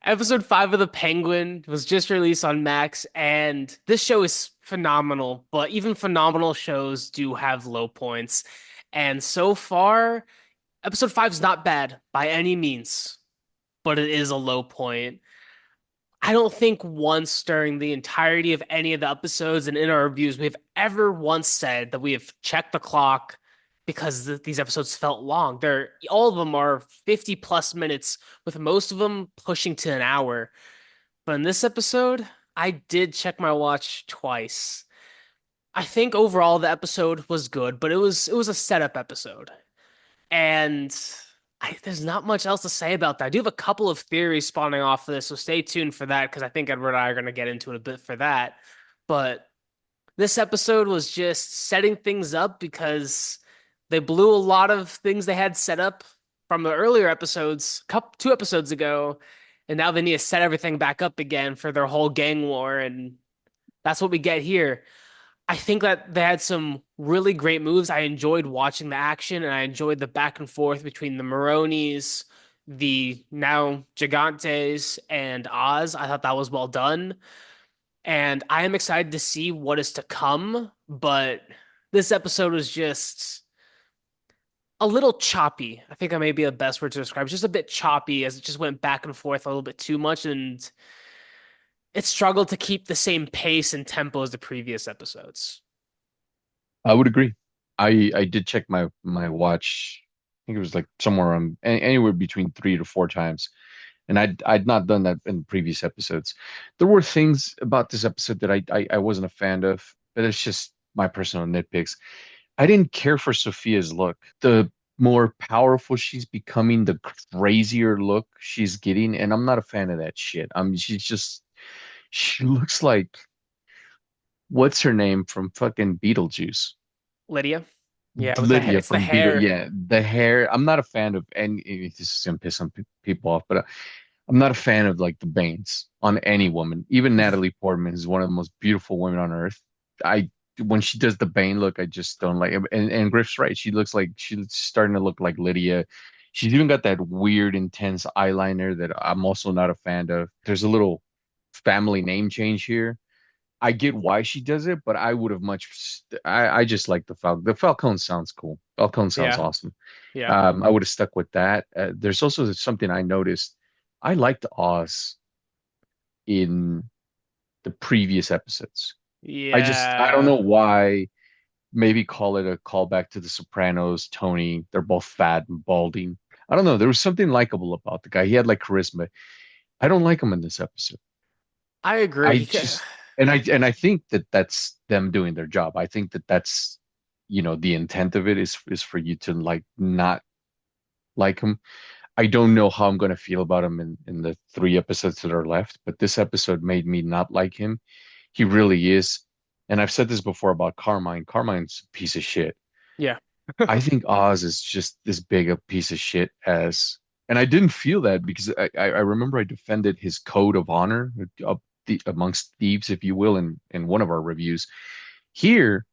Episode 5 of The Penguin was just released on Max, and this show is phenomenal, but even phenomenal shows do have low points. And so far, episode 5 is not bad by any means, but it is a low point. I don't think once during the entirety of any of the episodes and in our reviews we've ever once said that we have checked the clock because these episodes felt long. They're all of them are 50 plus minutes, with most of them pushing to an hour. But in this episode, I did check my watch twice. I think overall the episode was good, but it was a setup episode. And there's not much else to say about that. I do have a couple of theories spawning off of this, so stay tuned for that because I think Edward and I are going to get into it a bit for that. But this episode was just setting things up because they blew a lot of things they had set up from the earlier episodes, couple 2 episodes ago, and now they need to set everything back up again for their whole gang war, and that's what we get here. I think that they had some really great moves. I enjoyed watching the action and I enjoyed the back and forth between the Maronis, the now Gigantes, and Oz. I thought that was well done. And I am excited to see what is to come. But this episode was just a little choppy. I think that may be the best word to describe. Just a bit choppy as it just went back and forth a little bit too much. And it struggled to keep the same pace and tempo as the previous episodes. I would agree. I did check my watch. I think it was like somewhere anywhere between 3 to 4 times, and I'd not done that in previous episodes. There were things about this episode that I wasn't a fan of, but it's just my personal nitpicks. I didn't care for Sophia's look. The more powerful she's becoming, the crazier look she's getting, and I'm not a fan of that shit. She looks like what's her name from fucking Beetlejuice. Lydia. Yeah, with Lydia it's the from Beetle. hair. Yeah, the hair. I'm not a fan of any. This is gonna piss some people off, but I'm not a fan of like the bangs on any woman. Even Natalie Portman is one of the most beautiful women on earth. I When she does the bang look, I just don't like it. And Griff's right. She looks like she's starting to look like Lydia. She's even got that weird, intense eyeliner that I'm also not a fan of. There's a little family name change here. I get why she does it, but I would have I just like the Falcon. The Falcon sounds cool. Falcon sounds Yeah, awesome. yeah, I would have stuck with that. There's also something I noticed. I liked Oz in the previous episodes. I don't know yeah, why. Maybe call it a callback to The Sopranos. Tony, they're both fat and balding. I don't know. There was something likable about the guy. He had like charisma. I don't like him in this episode. I I agree. just and I think that that's them doing their job. I think that that's the intent of it is for you to like not like him. I don't know how I'm going to feel about him in the 3 episodes that are left, but this episode made me not like him. He really is. And I've said this before about Carmine. Carmine's a piece of shit. Yeah, I think Oz is just as big a piece of shit as, and I didn't feel that because I remember I defended his code of honor amongst thieves, if you will, in one of our reviews. Here,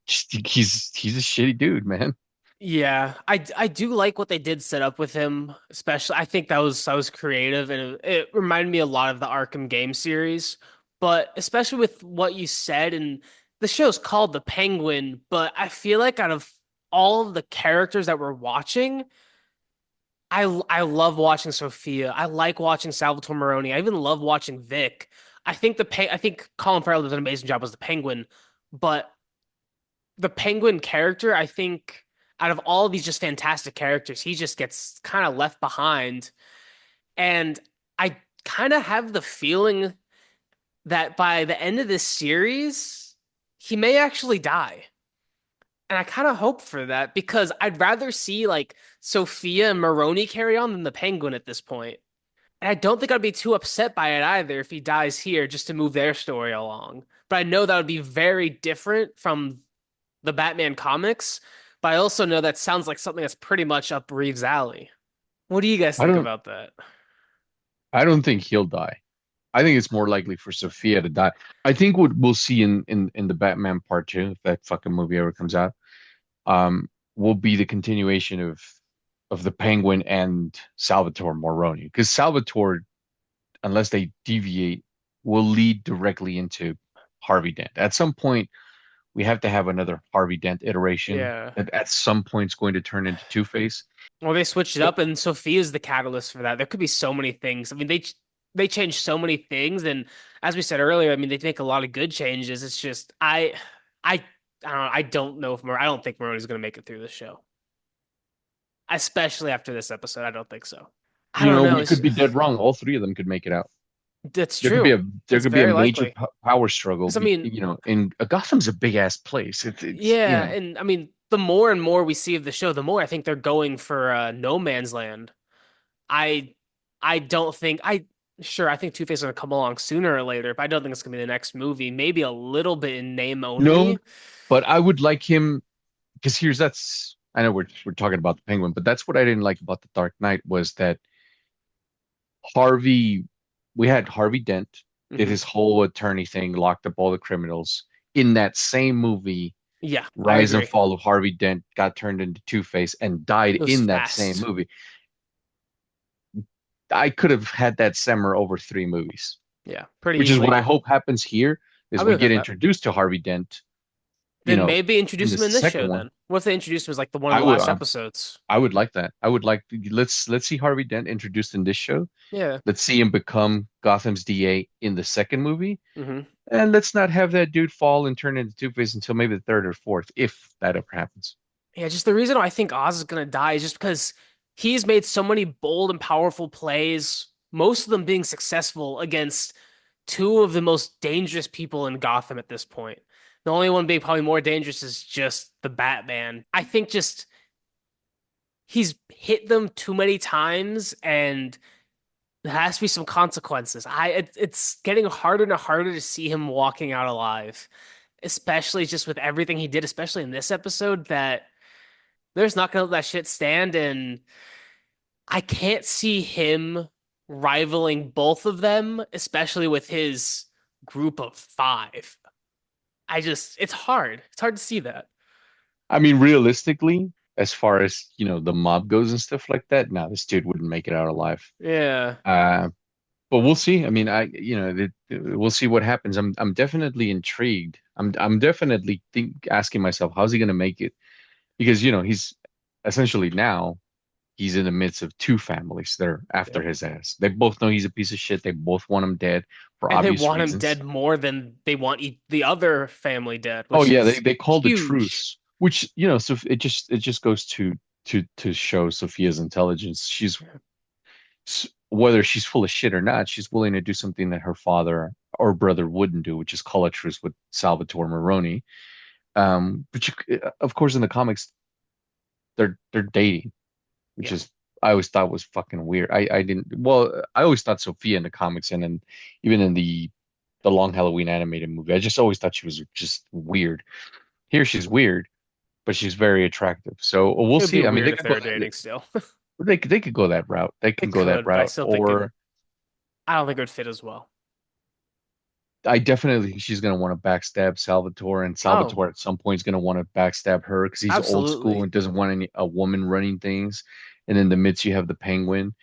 he's a shitty dude, man. yeah. I do like what they did set up with him, especially. I think that was creative, and it reminded me a lot of the Arkham game series. But especially with what you said, and the show's called The Penguin, but I feel like out of all of the characters that we're watching, I love watching Sophia. I like watching Salvatore Maroni. I even love watching Vic. I think Colin Farrell does an amazing job as the Penguin, but the Penguin character, I think out of all of these just fantastic characters, he just gets kind of left behind. And I kind of have the feeling that by the end of this series, he may actually die. And I kind of hope for that because I'd rather see like Sophia and Maroni carry on than the Penguin at this point. And I don't think I'd be too upset by it either if he dies here just to move their story along. But I know that would be very different from the Batman comics. But I also know that sounds like something that's pretty much up Reeves' alley. What do you guys I think don't about that? I don't think he'll die. I think it's more likely for Sophia to die. I think what we'll see in the Batman Part 2, if that fucking movie ever comes out, will be the continuation of the Penguin and Salvatore Moroni. Because Salvatore unless they deviate, will lead directly into Harvey Dent. At some point, we have to have another Harvey Dent iteration Yeah. that at some point is going to turn into Two-Face. Well, they switched it up, and Sophia's the catalyst for that. There could be so many things. I mean, they changed so many things, and as we said earlier, I mean, they make a lot of good changes. It's just I don't know. I don't know if I don't think Maroni's going to make it through this show, especially after this episode. I don't think so. I You don't know, know. we could be dead wrong. All three of them could make it out. That's There could be true. there It's could be a very major likely. power struggle. Because I mean, You know, in Gotham's a big ass place. It's you yeah, know, and I mean, the more and more we see of the show, the more I think they're going for no man's land. I I don't think I sure I think Two-Face is gonna come along sooner or later, but I don't think it's gonna be the next movie. Maybe a little bit in name no, only. but I would like him because here's that's I know we're talking about the Penguin, but that's what I didn't like about the Dark Knight was that Harvey, we had Harvey Dent did Hmm. his whole attorney thing, locked up all the criminals. In that same movie, Yeah, I Rise and agree. Fall of Harvey Dent got turned into Two-Face and died It was in that same fast. movie. I could have had that simmer over three movies, Yeah, pretty which is what easily. I hope happens here is I'll be we okay get with that. introduced to Harvey Dent, you Then know, maybe in introduce the him in this second show one. then. What if they introduce him as like the one of I the would last episodes? I would like that. I would like let's see Harvey Dent introduced in this show. Yeah. Let's see him become Gotham's DA in the second movie. Hmm. And let's not have that dude fall and turn into Two-Face until maybe the third or fourth, if that ever happens. Yeah, just the reason I think Oz is gonna die is just because he's made so many bold and powerful plays, most of them being successful against two of the most dangerous people in Gotham at this point. The only one being probably more dangerous is just the Batman. I think just he's hit them too many times and there has to be some consequences. It's getting harder and harder to see him walking out alive, especially just with everything he did, especially in this episode that there's not gonna let that shit stand, and I can't see him rivaling both of them, especially with his group of five. It's hard. It's hard to see that. I mean, realistically, as far as, the mob goes and stuff like that, no, this dude wouldn't make it out alive. Yeah. Uh, but we'll see. I mean, we'll see what happens. I'm definitely intrigued. I'm definitely asking myself, how's he going to make it? Because, he's essentially now he's in the midst of two families that are after Yep. his ass. They both know he's a piece of shit. They both want him dead for And they obvious want him reasons. dead more than they want the other family dead, Oh which yeah, is they called a huge. truce, which so it just goes to show Sophia's intelligence. Whether she's full of shit or not, she's willing to do something that her father or brother wouldn't do, which is call a truce with Salvatore Maroni. But of course, in the comics, they're dating, which Yeah. is I always thought was fucking weird. I didn't. Well, I always thought Sophia in the comics and then even in the Long Halloween animated movie, I just always thought she was just weird. Here she's weird, but she's very attractive. So we'll It would be see. I mean, weird they if could they go were dating still. they could go that route. They can It go that could, but I route. still think Or I don't think it would fit as well. I definitely think she's gonna want to backstab Salvatore, and Oh, Salvatore at some point is gonna want to backstab her because he's old school absolutely. and doesn't want a woman running things. And in the midst, you have the Penguin.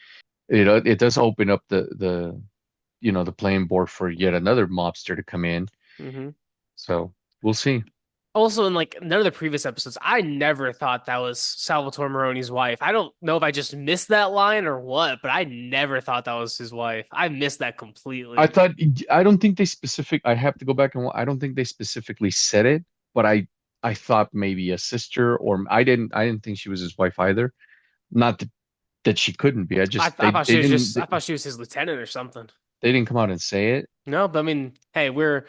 It does open up the playing board for yet another mobster to come in. Hmm. So we'll see. Also, in like none of the previous episodes, I never thought that was Salvatore Maroni's wife. I don't know if I just missed that line or what, but I never thought that was his wife. I missed that I completely. thought I don't think they specific. I have to go back and I don't think they specifically said it, but I thought maybe a sister or I didn't think she was his wife either. Not that she couldn't be. I I, just I thought she was they, I thought she was his lieutenant or something. they didn't come out and say it. No, but I mean, hey, we're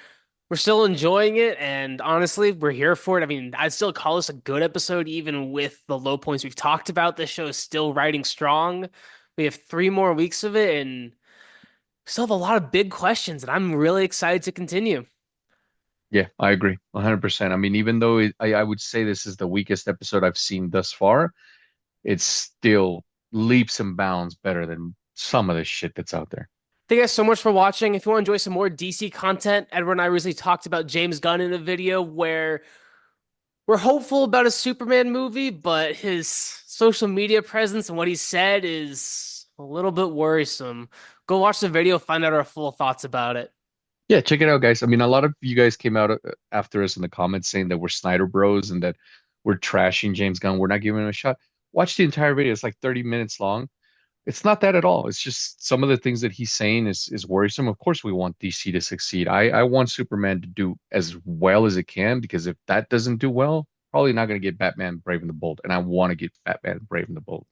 still enjoying it, and honestly, we're here for it. I mean, I'd still call this a good episode, even with the low points we've talked about. This show is still riding strong. We have 3 more weeks of it, and still have a lot of big questions, and I'm really excited to continue. Yeah, I agree 100%. I mean, even though I would say this is the weakest episode I've seen thus far, it's still leaps and bounds better than some of the shit that's out there. Thank you guys so much for watching. If you want to enjoy some more DC content, Edward and I recently talked about James Gunn in a video where we're hopeful about a Superman movie, but his social media presence and what he said is a little bit worrisome. Go watch the video, find out our full thoughts about it. Yeah, check it out, guys. I mean, a lot of you guys came out after us in the comments saying that we're Snyder Bros and that we're trashing James Gunn. We're not giving him a shot. Watch the entire video. It's like 30 minutes long. It's not that at all. It's just some of the things that he's saying is worrisome. Of course, we want DC to succeed. I want Superman to do as well as it can because if that doesn't do well, probably not going to get Batman Brave and the Bold. And I want to get Batman Brave and the Bold.